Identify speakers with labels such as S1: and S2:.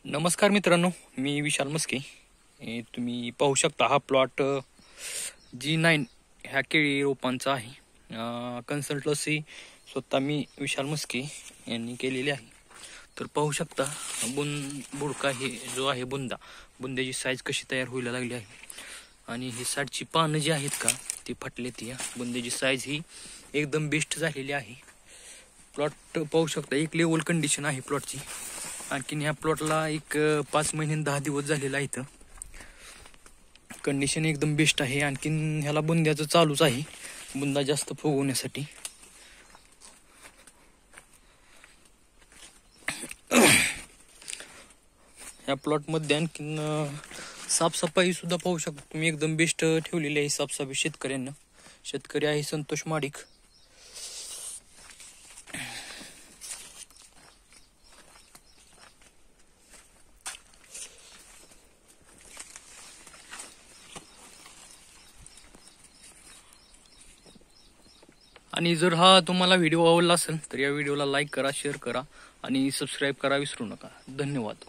S1: नमस्कार मित्रांनो, मी विशाल मस्के. तुम्ही पाहू शकता हा प्लॉट G9 ह्या केळी रोपांचा आहे. कन्सल्टन्सी स्वतः मी विशाल मस्के यांनी केलेली आहे. तर पाहू शकता बुडका हे जो आहे बुंद्याची साईज कशी तयार व्हायला लागली आहे. आणि ही साईडची पानं जी आहेत का ती फटलेत. या बुंद्याची साईज ही एकदम बेस्ट झालेली आहे. प्लॉट पाहू शकता, एक लेवल कंडिशन आहे प्लॉटची. आणखीन ह्या प्लॉटला एक 5 महिने 10 दिवस झालेला आहे. कंडिशन एकदम बेस्ट आहे. आणखीन ह्याला बुंद्याचं चालूच आहे, बुंदा जास्त फुगवण्यासाठी. ह्या प्लॉट मध्ये आणखीन साफसफाई सुद्धा पाहू शकता तुम्ही, एकदम बेस्ट ठेवलेली आहे साफसफाई शेतकऱ्यांना. शेतकरी आहे संतोष माडिक. आणि जर हा तुम्हाला व्हिडिओ आवडला असेल तर या व्हिडिओला लाईक करा, शेअर करा आणि सबस्क्राईब करा विसरू नका. धन्यवाद.